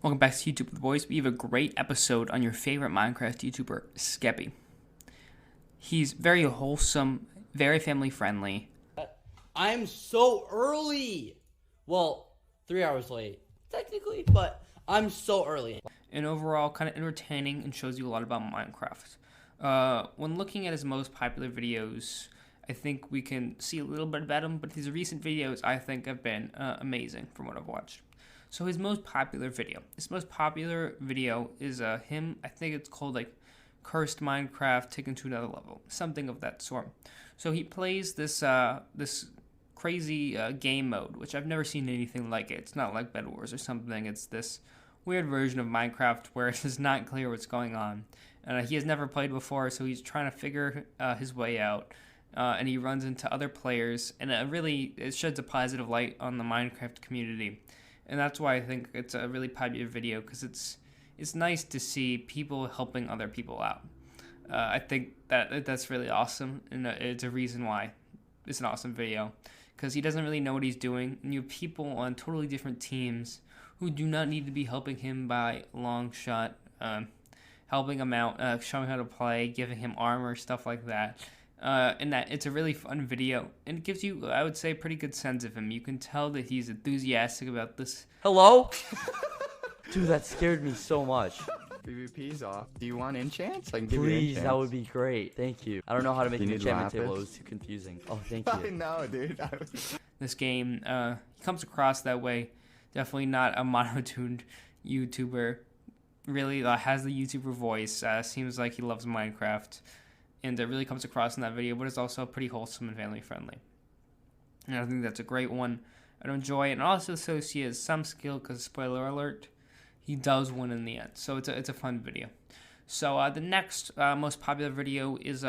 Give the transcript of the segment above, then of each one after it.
Welcome back to YouTube with Boys. We have a great episode on your favorite Minecraft YouTuber, Skeppy. He's very wholesome, very family friendly. I'm so early. Well, 3 hours late, technically, but I'm so early. And overall, kind of entertaining and shows you a lot about Minecraft. When looking at his most popular videos, I think we can see a little bit about him, but his recent videos I think have been amazing from what I've watched. So his most popular video is him, I think it's called like Cursed Minecraft Taken to Another Level, something of that sort. So he plays this crazy game mode, which I've never seen anything like it. It's not like Bed Wars or something. It's this weird version of Minecraft where it is not clear what's going on. And he has never played before, so he's trying to figure his way out. And he runs into other players, and it sheds a positive light on the Minecraft community. And that's why I think it's a really popular video, because it's nice to see people helping other people out. I think that's really awesome, and it's a reason why it's an awesome video, because he doesn't really know what he's doing, and you have people on totally different teams who do not need to be helping him by a long shot, helping him out, showing how to play, giving him armor, stuff like that. And that it's a really fun video, and it gives you, I would say, a pretty good sense of him. You can tell that he's enthusiastic about this. Hello? Dude, that scared me so much. PvP's off. Do you want enchants? I can give you Please, enchants. that would be great. Thank you. I don't know how to make an need enchantment lapis? table. It was too confusing. Oh, thank I you. know, dude. This game, he comes across that way. Definitely not a monotuned YouTuber. Really has the YouTuber voice. Seems like he loves Minecraft. And it really comes across in that video, but it's also pretty wholesome and family friendly. And I think that's a great one. I enjoy it, and also so he has some skill, because spoiler alert, he does win in the end. So it's a fun video. So the next most popular video is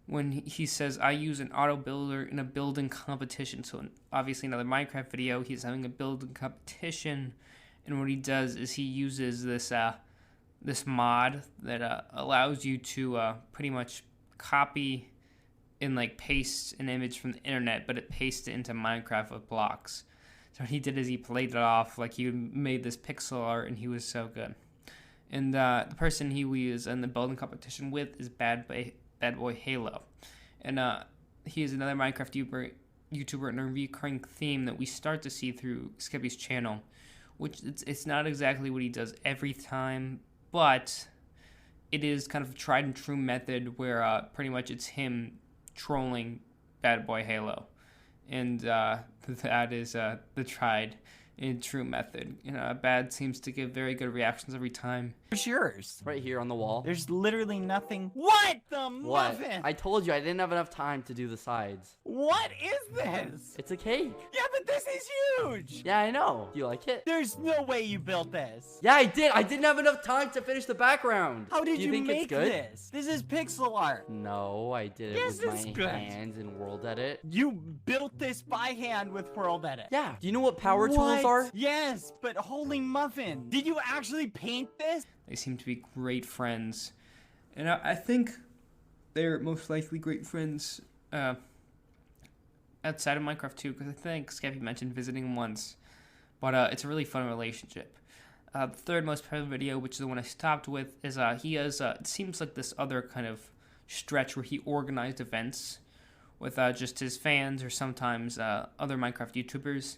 when he says, I use an auto builder in a building competition. So obviously another Minecraft video, he's having a building competition, and what he does is he uses this mod that allows you to pretty much copy and like paste an image from the internet, but it pastes it into Minecraft with blocks. So what he did is he played it off like he made this pixel art, and he was so good. And the person he was in the building competition with is BadBoyHalo, and he is another Minecraft YouTuber in a recurring theme that we start to see through Skeppy's channel, which it's not exactly what he does every time, but it is kind of a tried and true method where pretty much it's him trolling BadBoyHalo, and that is the tried and true method. Bad seems to give very good reactions every time. Where's yours? Right here on the wall. There's literally nothing. What the What? muffin? I told you I didn't have enough time to do the sides. What is this? It's a cake. Yeah, but this is huge. Yeah, I know. Do you like it? There's no way you built this. Yeah, I did. I didn't have enough time to finish the background. How did Do you think make it's good? this? This is pixel art. No, I did it Yes, with it's my good. hands in World Edit. You built this by hand with World Edit. Yeah. Do you know what power tools What? are? Yes, but holy muffin. Did you actually paint this? They seem to be great friends, and I think they're most likely great friends outside of Minecraft too, because I think Skeppy mentioned visiting him once, but it's a really fun relationship. The third most popular video, which is the one I stopped with, is he has it seems like this other kind of stretch where he organized events with just his fans or sometimes other Minecraft YouTubers,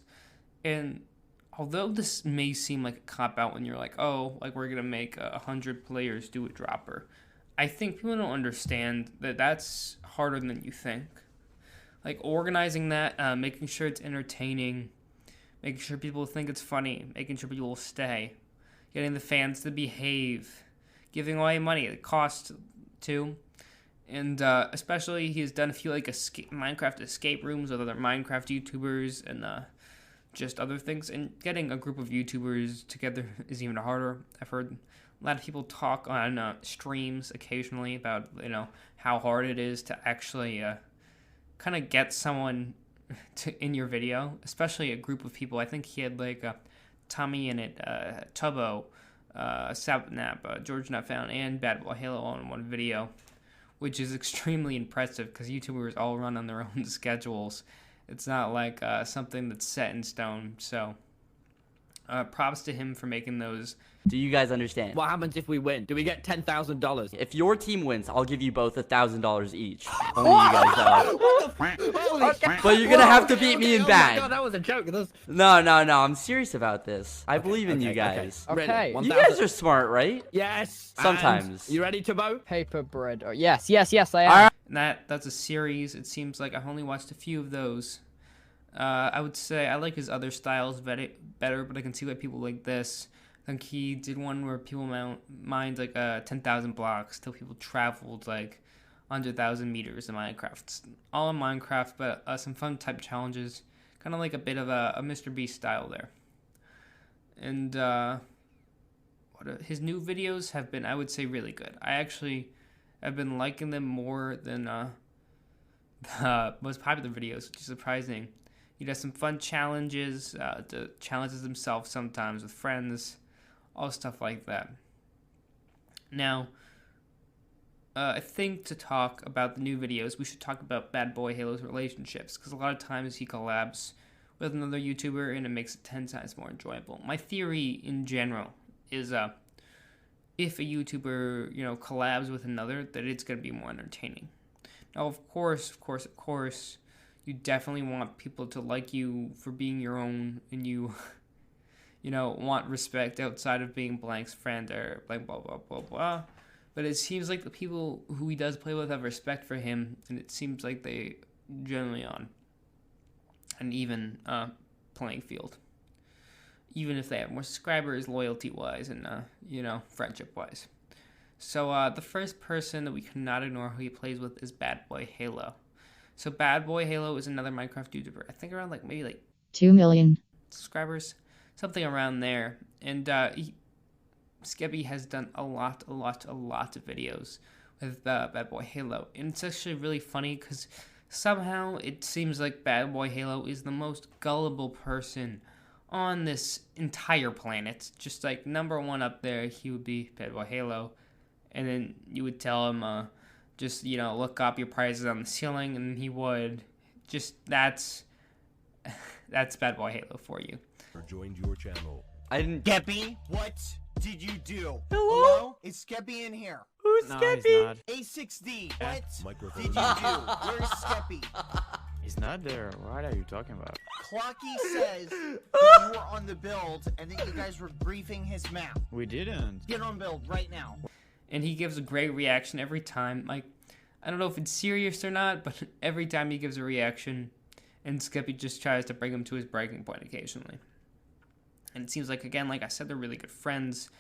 and although this may seem like a cop-out when you're like, oh, like we're going to make 100 players do a dropper, I think people don't understand that that's harder than you think. Like organizing that, making sure it's entertaining, making sure people think it's funny, making sure people will stay, getting the fans to behave, giving away money, it costs too. And especially he has done a few like Minecraft escape rooms with other Minecraft YouTubers and just other things, and getting a group of YouTubers together is even harder. I've heard a lot of people talk on streams occasionally about how hard it is to actually kind of get someone in your video, especially a group of people. I think he had like Tommy in it, Tubbo, Sapnap, George Not Found, and BadBoyHalo all in one video, which is extremely impressive because YouTubers all run on their own schedules. It's not like something that's set in stone. So props to him for making those. Do you guys understand? What happens if we win? Do we get $10,000? If your team wins, I'll give you both $1,000 each. Only you guys But you're gonna have to beat me in bad. Oh my God, that was a joke. No, I'm serious about this. I believe in you guys. Okay. You guys are smart, right? Yes. Sometimes. And you ready to vote? Paper bread. Or yes, I am. And that's a series. It seems like I've only watched a few of those. I would say I like his other styles better, but I can see why people like this. I think he did one where people mined like 10,000 blocks till people traveled like 100,000 meters in Minecraft. It's all in Minecraft, but some fun type challenges, kind of like a bit of a Mr. Beast style there. And his new videos have been, I would say, really good. I actually have been liking them more than the most popular videos, which is surprising. He does some fun challenges, challenges himself sometimes with friends, all stuff like that. Now, I think to talk about the new videos, we should talk about BadBoyHalo's relationships, because a lot of times he collabs with another YouTuber and it makes it 10 times more enjoyable. My theory in general is if a YouTuber, collabs with another, that it's going to be more entertaining. Now, of course, you definitely want people to like you for being your own, and you, want respect outside of being blank's friend or blank blah, blah, blah, blah. But it seems like the people who he does play with have respect for him, and it seems like they generally on an even playing field. Even if they have more subscribers, loyalty-wise, and, friendship-wise. So, the first person that we cannot ignore who he plays with is BadBoyHalo. So, BadBoyHalo is another Minecraft YouTuber. I think around, maybe 2 million subscribers. Something around there. And, Skeppy has done a lot of videos with BadBoyHalo. And it's actually really funny because somehow it seems like BadBoyHalo is the most gullible person on this entire planet. Just like number one up there, he would be BadBoyHalo. And then you would tell him, just, look up your prices on the ceiling, and he would. Just, that's BadBoyHalo for you. Joined your channel. I didn't. Skeppy, what did you do? Hello? Is Skeppy in here? Who's Skeppy? A6D, what Microphone. did you do? Where's Skeppy? He's not there. What are you talking about? Clocky says that you were on the build and that you guys were briefing his map. We didn't. Get on build right now. And he gives a great reaction every time. Like, I don't know if it's serious or not, but every time he gives a reaction, and Skeppy just tries to bring him to his breaking point occasionally. And it seems like, again, like I said, they're really good friends.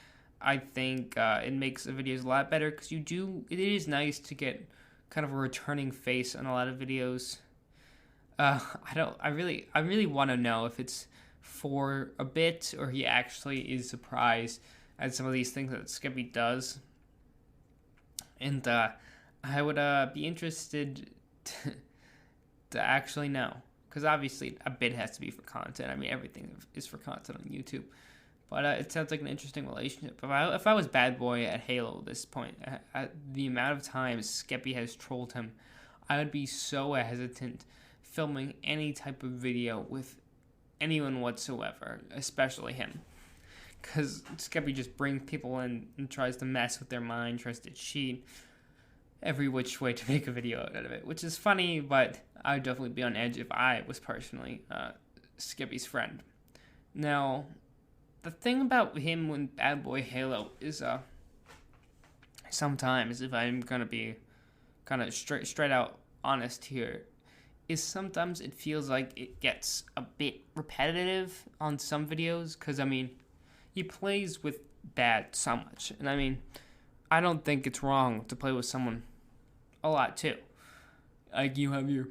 I think it makes the videos a lot better because it is nice to get kind of a returning face on a lot of videos. I really want to know if it's for a bit or he actually is surprised at some of these things that Skeppy does. And I would be interested to actually know. Because obviously a bit has to be for content. I mean, everything is for content on YouTube. But it sounds like an interesting relationship. If I was bad boy at Halo at this point, at the amount of times Skeppy has trolled him, I would be so hesitant filming any type of video with anyone whatsoever, especially him. Because Skeppy just brings people in and tries to mess with their mind, tries to cheat every which way to make a video out of it, which is funny, but I would definitely be on edge if I was personally Skeppy's friend. Now, the thing about him when BadBoyHalo is sometimes, if I'm gonna be kind of straight out honest here, is sometimes it feels like it gets a bit repetitive on some videos, because I mean, he plays with Bad so much, and I mean, I don't think it's wrong to play with someone a lot too. Like, you have your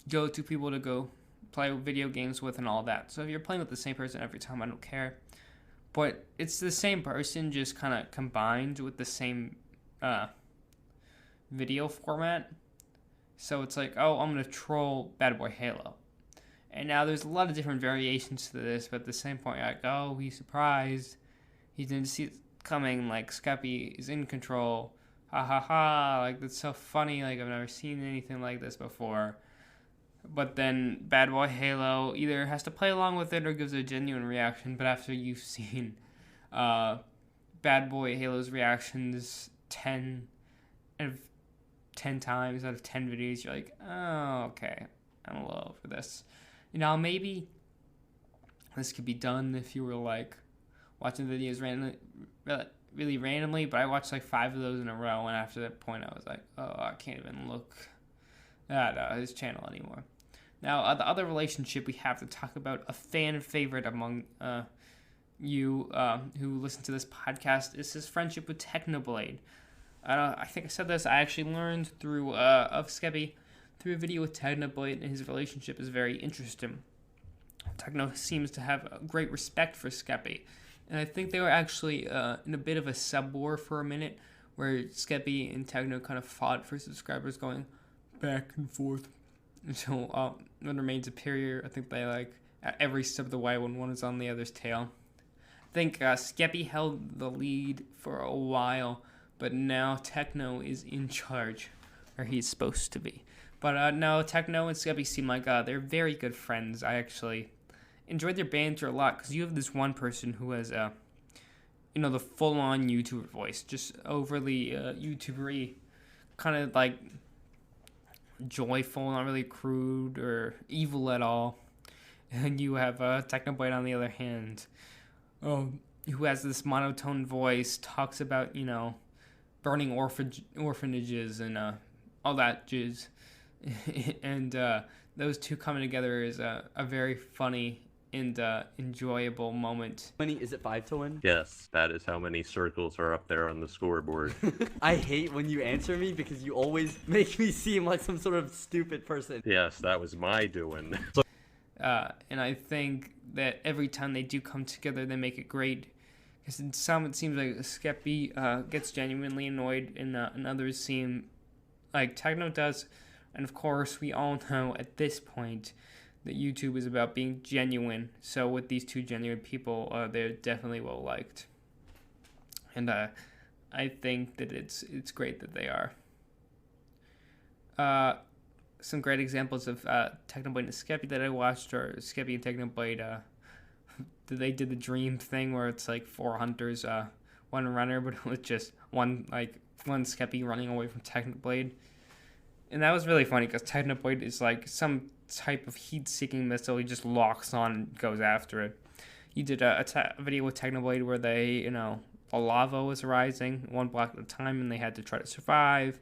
go-to people to go play video games with and all that. So if you're playing with the same person every time, I don't care. But it's the same person, just kind of combined with the same video format. So it's like, oh, I'm going to troll BadBoyHalo. And now there's a lot of different variations to this, but at the same point, you're like, oh, he's surprised. He didn't see it coming, like, Skeppy is in control. Ha ha ha, like, that's so funny, like, I've never seen anything like this before. But then BadBoyHalo either has to play along with it or gives a genuine reaction. But after you've seen BadBoyHalo's reactions 10 out of 10 times out of 10 videos, you're like, oh, okay, I'm a little over this. You know, maybe this could be done if you were like watching videos really randomly, but I watched like 5 of those in a row, and after that point I was like, oh, I can't even look at his channel anymore. Now, the other relationship we have to talk about, a fan favorite among you who listen to this podcast, is his friendship with TechnoBlade. I think I said this, I actually learned through of Skeppy through a video with TechnoBlade, and his relationship is very interesting. Techno seems to have a great respect for Skeppy, and I think they were actually in a bit of a sub-war for a minute, where Skeppy and Techno kind of fought for subscribers, going back and forth until one remained superior. I think they like at every step of the way when one is on the other's tail. I think Skeppy held the lead for a while, but now Techno is in charge, or he's supposed to be. But no, Techno and Skeppy seem like they're very good friends. I actually enjoyed their banter a lot, because you have this one person who has, the full-on YouTuber voice, just overly YouTuber-y, kind of like joyful, not really crude or evil at all. And you have TechnoBlade on the other hand, who has this monotone voice, talks about, burning orphanages and all that jizz. And those two coming together is a very funny and enjoyable moment. Is it 5 to win? Yes, that is how many circles are up there on the scoreboard. I hate when you answer me because you always make me seem like some sort of stupid person. Yes, that was my doing. And I think that every time they do come together, they make it great. Because in some, it seems like Skeppy gets genuinely annoyed, and others seem like Techno does. And of course, we all know at this point that YouTube is about being genuine. So with these two genuine people, they're definitely well liked. And I think that it's great that they are. Some great examples of TechnoBlade and Skeppy that I watched are Skeppy and TechnoBlade. They did the dream thing where it's like 4 hunters, 1 runner, but it was just one Skeppy running away from TechnoBlade. And that was really funny because TechnoBlade is like some type of heat-seeking missile. He just locks on and goes after it. You did a video with TechnoBlade where they, a lava was rising 1 block at a time, and they had to try to survive.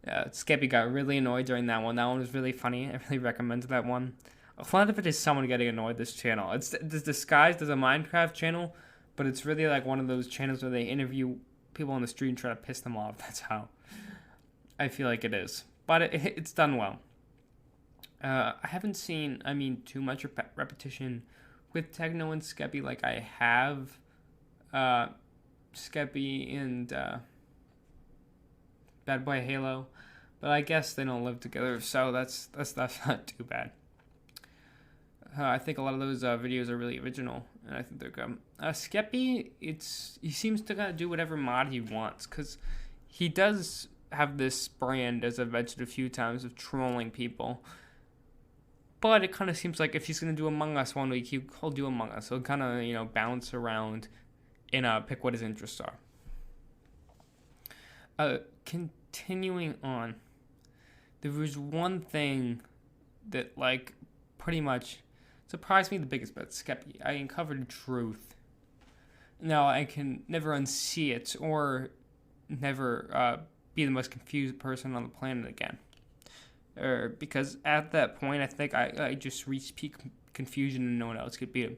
Skeppy got really annoyed during that one. That one was really funny. I really recommend that one. A lot of it is someone getting annoyed this channel. It's disguised as a Minecraft channel, but it's really like one of those channels where they interview people on the street and try to piss them off. That's how I feel like it is. But it's done well. I haven't seen, too much repetition with Techno and Skeppy like I have Skeppy and BadBoyHalo, but I guess they don't live together, so that's not too bad. I think a lot of those videos are really original, and I think they're good. Skeppy, he seems to kind of do whatever mod he wants, because he does have this brand, as I've mentioned a few times, of trolling people. But it kind of seems like if he's going to do Among Us one week, he'll do Among Us. He'll kind of, bounce around and pick what his interests are. Continuing on, there was one thing that, pretty much surprised me the biggest about Skeppy. I uncovered truth. Now, I can never unsee it or never be the most confused person on the planet again. Because at that point, I think I just reached peak confusion and no one else could beat him.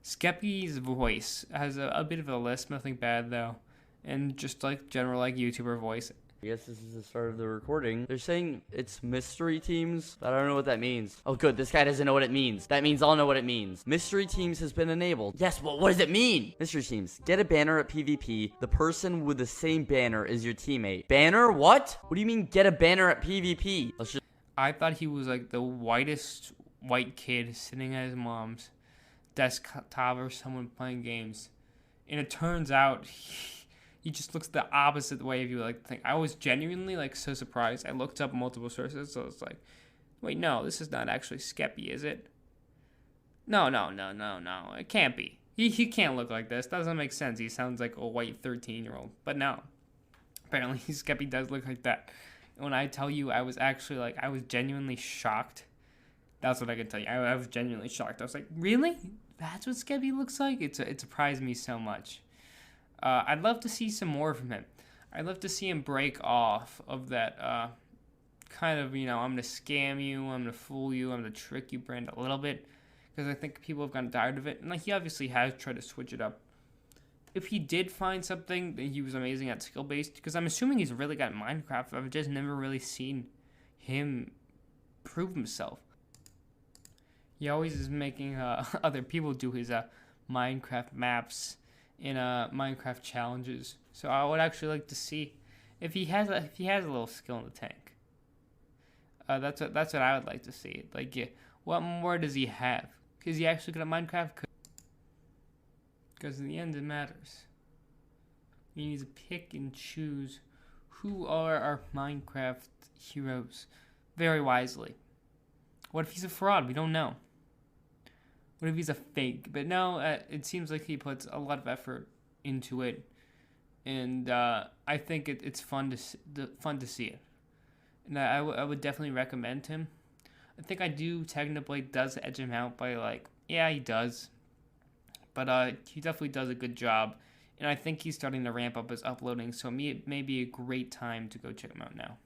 Skeppy's voice has a bit of a lisp, nothing bad though, and just general YouTuber voice. I guess this is the start of the recording. They're saying it's mystery teams, but I don't know what that means. Oh good, this guy doesn't know what it means. That means I'll know what it means. Mystery teams has been enabled. Yes, well, what does it mean? Mystery teams, get a banner at PvP. The person with the same banner is your teammate. Banner? What? What do you mean get a banner at PvP? I thought he was the whitest white kid sitting at his mom's desktop or someone playing games. And it turns out he just looks the opposite way of you think. I was genuinely so surprised. I looked up multiple sources, so it's Wait, no, this is not actually Skeppy, is it? No, it can't be. He can't look like this. Doesn't make sense. He sounds like a white 13-year-old. But no, apparently Skeppy does look like that. And when I tell you, I was actually like, I was genuinely shocked. That's what I can tell you. I was genuinely shocked. I was like, really? That's what Skeppy looks like? It surprised me so much. I'd love to see some more from him. I'd love to see him break off of that kind of, I'm going to scam you, I'm going to fool you, I'm going to trick you brand a little bit. Because I think people have gotten tired of it. And he obviously has tried to switch it up. If he did find something that he was amazing at skill-based, because I'm assuming he's really got Minecraft, I've just never really seen him prove himself. He always is making other people do his Minecraft maps in Minecraft challenges. So I would actually like to see if he has a little skill in the tank. That's what I would like to see. Like, yeah, what more does he have? Is he actually good at Minecraft? Because in the end, it matters. You need to pick and choose who are our Minecraft heroes very wisely. What if he's a fraud? We don't know. What if he's a fake? But no, it seems like he puts a lot of effort into it, and I think it's fun to see it. And I would definitely recommend him. I think TechnoBlade does edge him out by like, yeah, he does. But he definitely does a good job. And I think he's starting to ramp up his uploading, so it may be a great time to go check him out now.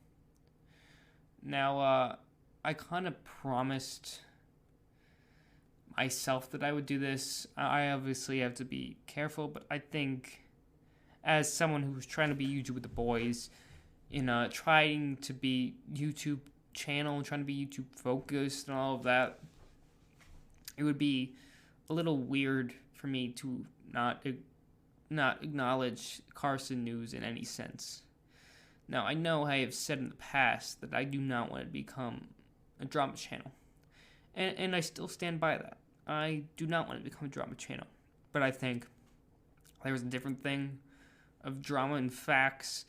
Now, I kind of promised myself that I would do this. I obviously have to be careful, but I think as someone who's trying to be YouTube with the boys, trying to be YouTube channel, trying to be YouTube focused and all of that, it would be a little weird for me to not acknowledge Carson news in any sense. Now, I know I have said in the past that I do not want to become a drama channel, and I still stand by that. I do not want to become a drama channel, but I think there's a different thing of drama and facts.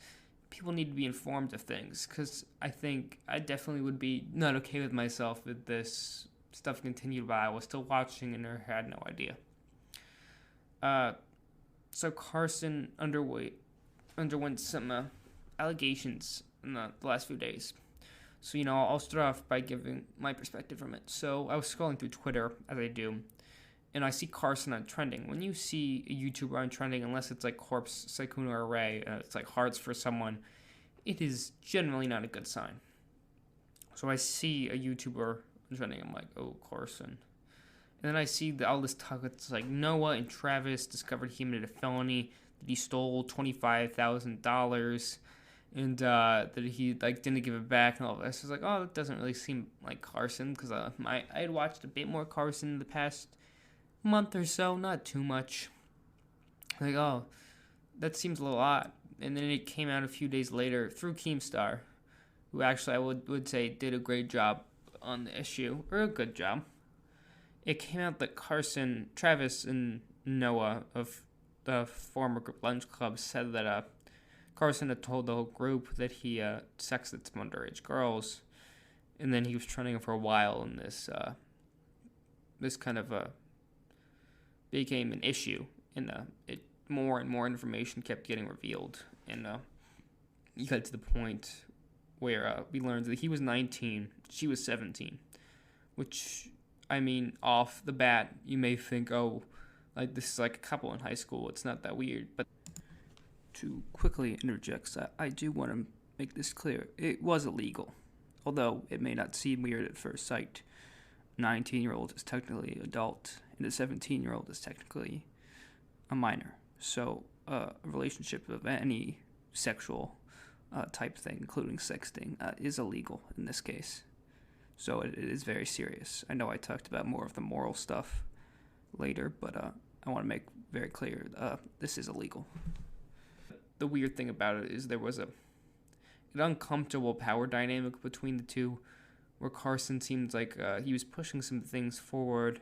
People need to be informed of things, because I think I definitely would be not okay with myself if this stuff continued while I was still watching and I had no idea. So Carson underwent some allegations in the last few days. So, I'll start off by giving my perspective from it. So I was scrolling through Twitter, as I do, and I see Carson on trending. When you see a YouTuber on trending, unless it's like Corpse, Sykkuno, or Ray, it's like hearts for someone, it is generally not a good sign. So I see a YouTuber on trending, I'm like, oh, Carson. And then I see all this talk, it's like Noah and Travis discovered he committed a felony, that he stole $25,000, and that he didn't give it back and all this. I was like, oh, that doesn't really seem like Carson, because I had watched a bit more Carson in the past month or so, not too much. Like, oh, that seems a little odd. And then it came out a few days later through Keemstar, who actually I would say did a great job on the issue, or a good job. It came out that Carson, Travis, and Noah of the former Lunch Club said that Carson had told the whole group that he sexted some underage girls, and then he was trending for a while, and this kind of became an issue, and more and more information kept getting revealed, and you got to the point where we learned that he was 19, she was 17, which, I mean, off the bat, you may think, oh, like this is like a couple in high school, it's not that weird, but to quickly interject, I do want to make this clear. It was illegal, although it may not seem weird at first sight. A 19-year-old is technically adult, and a 17-year-old is technically a minor. So a relationship of any sexual type thing, including sexting, is illegal in this case. So it is very serious. I know I talked about more of the moral stuff later, but I want to make very clear, this is illegal. The weird thing about it is there was an uncomfortable power dynamic between the two, where Carson seemed like he was pushing some things forward,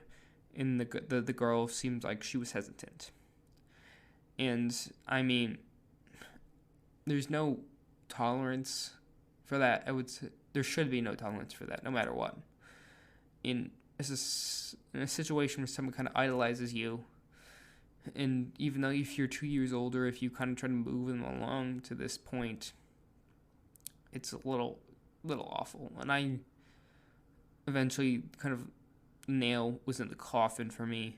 and the girl seemed like she was hesitant. And, I mean, there's no tolerance for that. I would say there should be no tolerance for that, no matter what. In a situation where someone kind of idolizes you, and even though if you're 2 years older, if you kind of try to move them along to this point, it's a little awful. And I eventually kind of nail was in the coffin for me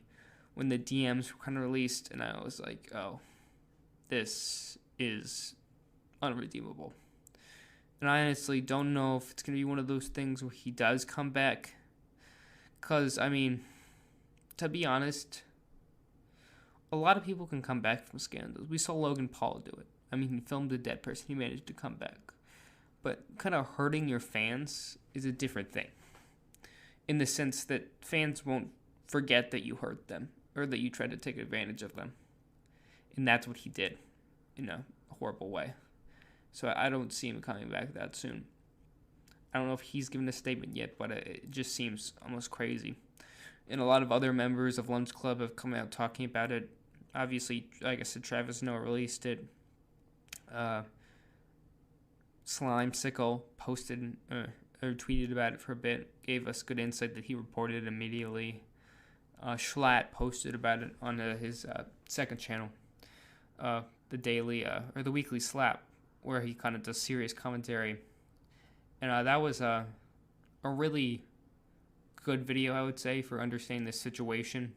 when the DMs were kind of released, and I was like, oh, this is unredeemable. And I honestly don't know if it's going to be one of those things where he does come back. Because, I mean, to be honest, a lot of people can come back from scandals. We saw Logan Paul do it. I mean, he filmed a dead person. He managed to come back. But kind of hurting your fans is a different thing. In the sense that fans won't forget that you hurt them or that you tried to take advantage of them. And that's what he did in a horrible way. So I don't see him coming back that soon. I don't know if he's given a statement yet, but it just seems almost crazy. And a lot of other members of Lunch Club have come out talking about it. Obviously, like I said, Travis Noah released it. Slimesicle posted or tweeted about it for a bit, gave us good insight that he reported immediately. Schlatt posted about it on his second channel, the daily or the weekly slap, where he kind of does serious commentary. And that was a really good video, I would say, for understanding this situation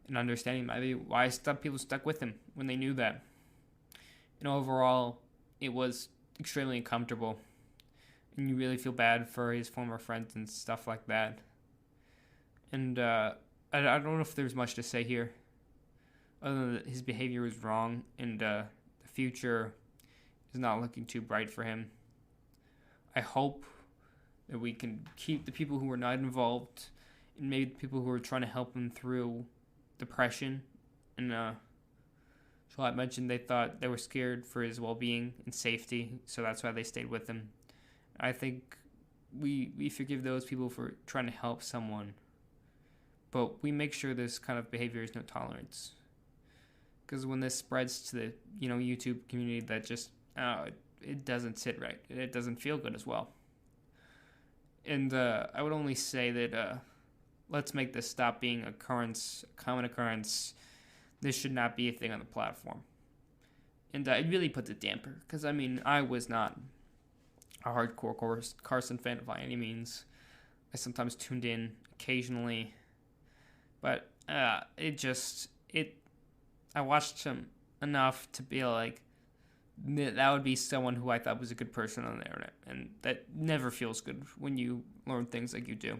and understanding maybe why people stuck with him when they knew that. And overall, it was extremely uncomfortable. And you really feel bad for his former friends and stuff like that. And I don't know if there's much to say here, other than that his behavior was wrong, and the future is not looking too bright for him. I hope that we can keep the people who are not involved, and maybe the people who are trying to help him through depression. And Charlotte mentioned they thought they were scared for his well-being and safety, so that's why they stayed with him. I think we forgive those people for trying to help someone, but we make sure this kind of behavior is no tolerance. Because when this spreads to the YouTube community, that just it doesn't sit right. It doesn't feel good as well. And I would only say that let's make this stop being a common occurrence. This should not be a thing on the platform. And it really puts a damper. Because, I mean, I was not a hardcore Carson fan by any means. I sometimes tuned in occasionally. But I watched him enough to be like, that would be someone who I thought was a good person on the internet. And that never feels good when you learn things like you do.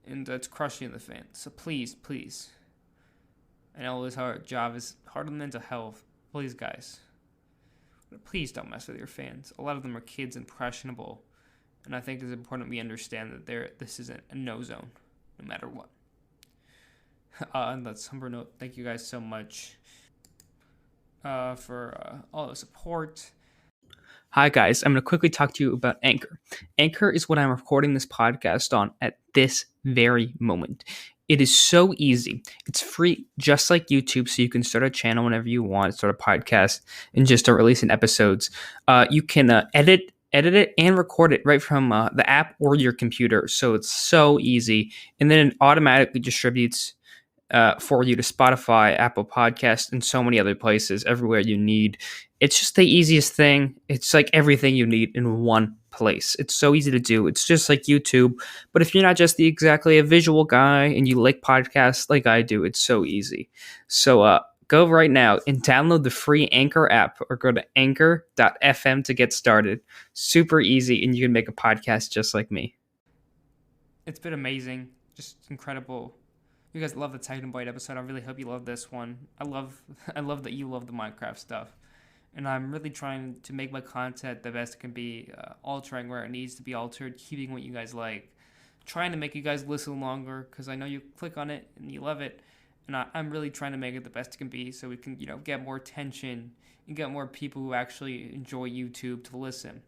And it's crushing the fans. So please, I know this job is hard on mental health. Please, guys, please don't mess with your fans. A lot of them are kids, impressionable. And I think it's important we understand that this is a no zone, no matter what. On that somber note, thank you guys so much for all the support. Hi guys, I'm going to quickly talk to you about Anchor. Anchor is what I'm recording this podcast on at this very moment. It is so easy. It's free, just like YouTube, so you can start a channel whenever you want, start a podcast, and just start releasing episodes. You can edit it and record it right from the app or your computer, so it's so easy. And then it automatically distributes for you to Spotify, Apple Podcasts, and so many other places, everywhere you need. It's just the easiest thing. It's like everything you need in one place. It's so easy to do. It's just like YouTube. But if you're not just exactly a visual guy and you like podcasts like I do, it's so easy. So go right now and download the free Anchor app or go to anchor.fm to get started. Super easy, and you can make a podcast just like me. It's been amazing. Just incredible. You guys love the TechnoBlade episode. I really hope you love this one. I love that you love the Minecraft stuff. And I'm really trying to make my content the best it can be, altering where it needs to be altered, keeping what you guys like, trying to make you guys listen longer, because I know you click on it and you love it. And I'm really trying to make it the best it can be so we can, get more attention and get more people who actually enjoy YouTube to listen.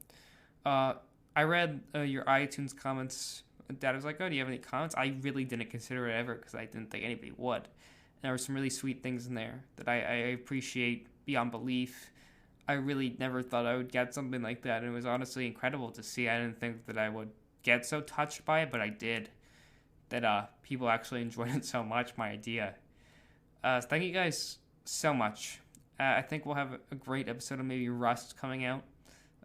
I read your iTunes comments. Dad was like, oh, do you have any comments? I really didn't consider it ever because I didn't think anybody would. And there were some really sweet things in there that I appreciate beyond belief. I really never thought I would get something like that. And it was honestly incredible to see. I didn't think that I would get so touched by it, but I did. That people actually enjoyed it so much, my idea. Thank you guys so much. I think we'll have a great episode of maybe Rust coming out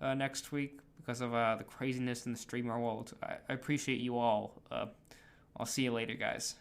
next week because of the craziness in the streamer world. I appreciate you all. I'll see you later, guys.